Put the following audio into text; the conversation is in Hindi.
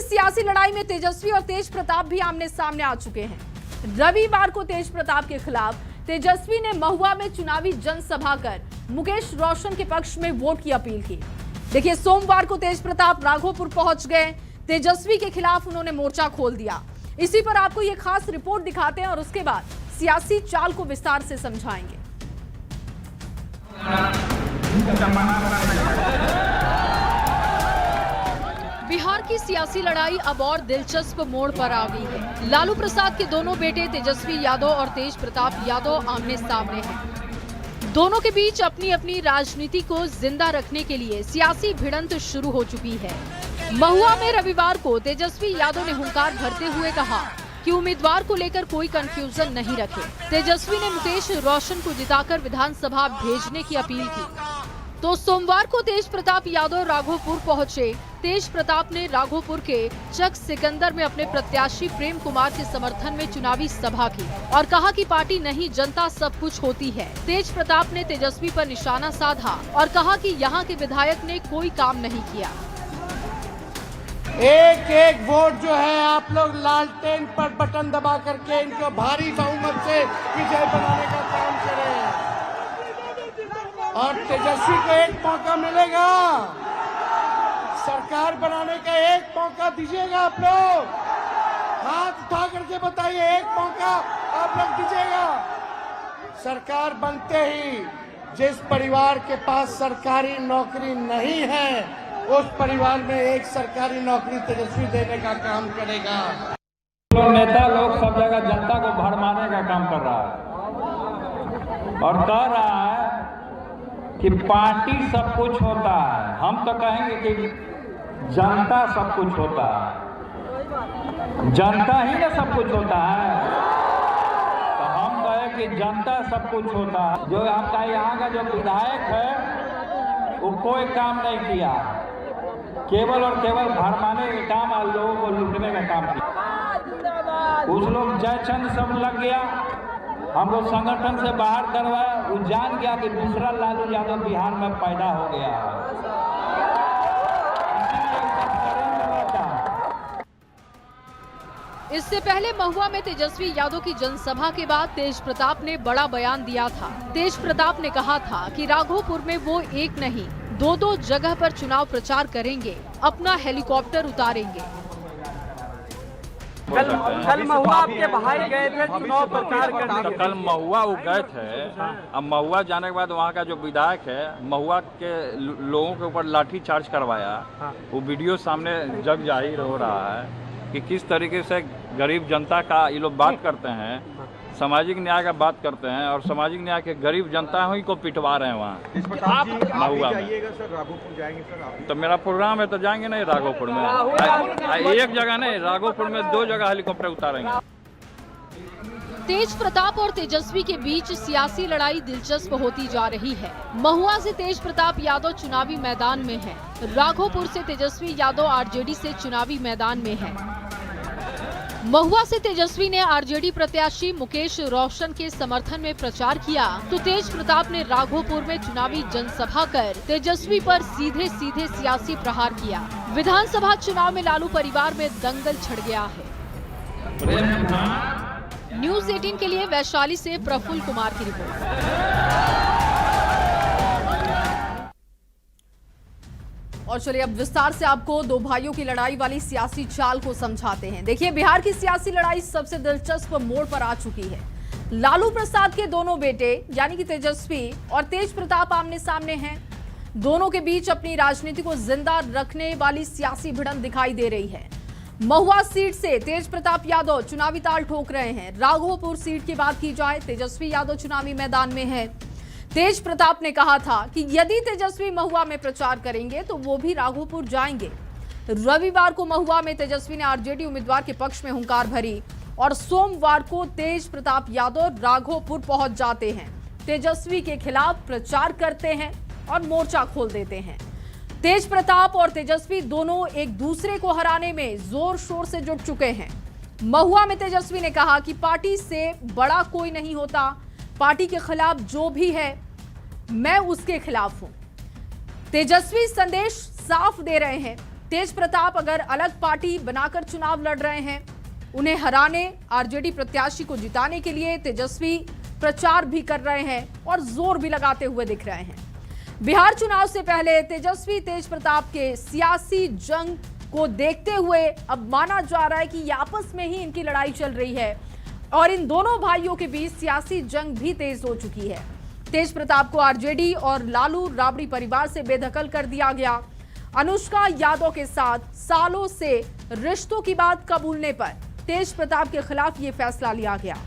सियासी लड़ाई में तेजस्वी और तेज प्रताप भी आमने सामने आ चुके हैं। रविवार को तेज प्रताप के खिलाफ तेजस्वी ने महुआ में चुनावी जनसभा कर मुकेश रोशन के पक्ष में वोट की अपील की। देखिए, सोमवार को तेज प्रताप राघोपुर पहुंच गए। तेजस्वी के खिलाफ उन्होंने मोर्चा खोल दिया। इसी पर आपको ये खास रिपोर्ट दिखाते हैं और उसके बाद सियासी चाल को विस्तार से समझाएंगे। बिहार की सियासी लड़ाई अब और दिलचस्प मोड़ पर आ गई है। लालू प्रसाद के दोनों बेटे तेजस्वी यादव और तेज प्रताप यादव आमने सामने हैं। दोनों के बीच अपनी अपनी राजनीति को जिंदा रखने के लिए सियासी भिड़ंत शुरू हो चुकी है। महुआ में रविवार को तेजस्वी यादव ने हुंकार भरते हुए कहा कि उम्मीदवार को लेकर कोई कंफ्यूजन नहीं रखे। तेजस्वी ने मुकेश रोशन को जिताकर विधानसभा भेजने की अपील की। तो सोमवार को तेज प्रताप यादव राघोपुर पहुंचे। तेज प्रताप ने राघोपुर के चक सिकंदर में अपने प्रत्याशी प्रेम कुमार के समर्थन में चुनावी सभा की और कहा कि पार्टी नहीं, जनता सब कुछ होती है। तेज प्रताप ने तेजस्वी पर निशाना साधा और कहा कि यहाँ के विधायक ने कोई काम नहीं किया। एक एक वोट जो है आप लोग लालटेन पर बटन दबा करके इनको भारी बहुमत से विजय बनाने का काम करें और तेजस्वी को एक मौका मिलेगा। सरकार बनाने का एक मौका दीजिएगा। आप लोग हाथ उठा करके बताइए, एक मौका आप लोग दीजिएगा। सरकार बनते ही जिस परिवार के पास सरकारी नौकरी नहीं है उस परिवार में एक सरकारी नौकरी तेजस्वी देने का काम करेगा। नेता लोग सब जगह जनता को भरमाने का काम कर रहा है और कह रहा है कि पार्टी सब कुछ होता है। हम तो कहेंगे कि जनता सब कुछ होता है। जनता ही ना सब कुछ होता है। तो हम कहें कि जनता सब कुछ होता है। जो आपका यहाँ का जो विधायक है वो कोई काम नहीं किया, केवल और केवल भरमाने का काम और लोगों को लूटने का काम किया। कुछ लोग जयचंद सब लग गया, हम लोग संगठन से बाहर करवाया। वो जान गया कि दूसरा लालू यादव बिहार में पैदा हो गया है। इससे पहले महुआ में तेजस्वी यादव की जनसभा के बाद तेज प्रताप ने बड़ा बयान दिया था। तेज प्रताप ने कहा था कि राघोपुर में वो एक नहीं, दो जगह पर चुनाव प्रचार करेंगे, अपना हेलीकॉप्टर उतारेंगे। कल महुआ आपके भाई गए थे चुनाव प्रचार करने के लिए। कल महुआ वो गए थे। अब महुआ जाने के बाद वहाँ का जो विधायक है महुआ के लोगों के ऊपर लाठी चार्ज करवाया। वो वीडियो सामने जग जाहिर हो रहा है कि किस तरीके से गरीब जनता का ये लोग बात करते हैं, सामाजिक न्याय का बात करते हैं और सामाजिक न्याय के गरीब जनता ही को पिटवा रहे हैं वहाँ। आप महुआ जाइएगा सर, राघोपुर जाएंगे सर आप? तो मेरा प्रोग्राम है तो जाएंगे नहीं राघोपुर में। एक जगह नहीं, राघोपुर में 2 जगह हेलीकॉप्टर उतारेंगे। तेज प्रताप और तेजस्वी के बीच सियासी लड़ाई दिलचस्प होती जा रही है। महुआ से तेज प्रताप यादव चुनावी मैदान में है। राघोपुर से तेजस्वी यादव आरजेडी से चुनावी मैदान में है। महुआ से तेजस्वी ने आरजेडी प्रत्याशी मुकेश रोशन के समर्थन में प्रचार किया, तो तेज प्रताप ने राघोपुर में चुनावी जनसभा कर तेजस्वी पर सीधे सीधे सियासी प्रहार किया। विधानसभा चुनाव में लालू परिवार में दंगल छिड़ गया है। न्यूज़ 18 के लिए वैशाली से प्रफुल्ल कुमार की रिपोर्ट। और चलिए अब विस्तार से आपको दो भाइयों की लड़ाई वाली सियासी चाल को समझाते हैं। देखिए, बिहार की सियासी लड़ाई सबसे दिलचस्प मोड़ पर आ चुकी है। लालू प्रसाद के दोनों बेटे यानी कि तेजस्वी और तेज प्रताप आमने सामने हैं। दोनों के बीच अपनी राजनीति को जिंदा रखने वाली सियासी भिड़ंत दिखाई दे रही है। महुआ सीट से तेज प्रताप यादव चुनावी ताल ठोक रहे हैं। राघोपुर सीट की बात की जाए, तेजस्वी यादव चुनावी मैदान में है। तेज प्रताप ने कहा था कि यदि तेजस्वी महुआ में प्रचार करेंगे तो वो भी राघोपुर जाएंगे। रविवार को महुआ में तेजस्वी ने आरजेडी उम्मीदवार के पक्ष में हुंकार भरी और सोमवार को तेज प्रताप यादव राघोपुर पहुंच जाते हैं। तेजस्वी के खिलाफ प्रचार करते हैं और मोर्चा खोल देते हैं। तेज प्रताप और तेजस्वी दोनों एक दूसरे को हराने में जोर शोर से जुट चुके हैं। महुआ में तेजस्वी ने कहा कि पार्टी से बड़ा कोई नहीं होता, पार्टी के खिलाफ जो भी है मैं उसके खिलाफ हूं। तेजस्वी संदेश साफ दे रहे हैं तेज प्रताप अगर अलग पार्टी बनाकर चुनाव लड़ रहे हैं, उन्हें हराने आरजेडी प्रत्याशी को जिताने के लिए तेजस्वी प्रचार भी कर रहे हैं और जोर भी लगाते हुए दिख रहे हैं। बिहार चुनाव से पहले तेजस्वी तेज प्रताप के सियासी जंग को देखते हुए अब माना जा रहा है कि ये आपस में ही इनकी लड़ाई चल रही है और इन दोनों भाइयों के बीच सियासी जंग भी तेज हो चुकी है। तेज प्रताप को आरजेडी और लालू राबड़ी परिवार से बेदखल कर दिया गया। अनुष्का यादव के साथ सालों से रिश्तों की बात कबूलने पर तेज प्रताप के खिलाफ ये फैसला लिया गया।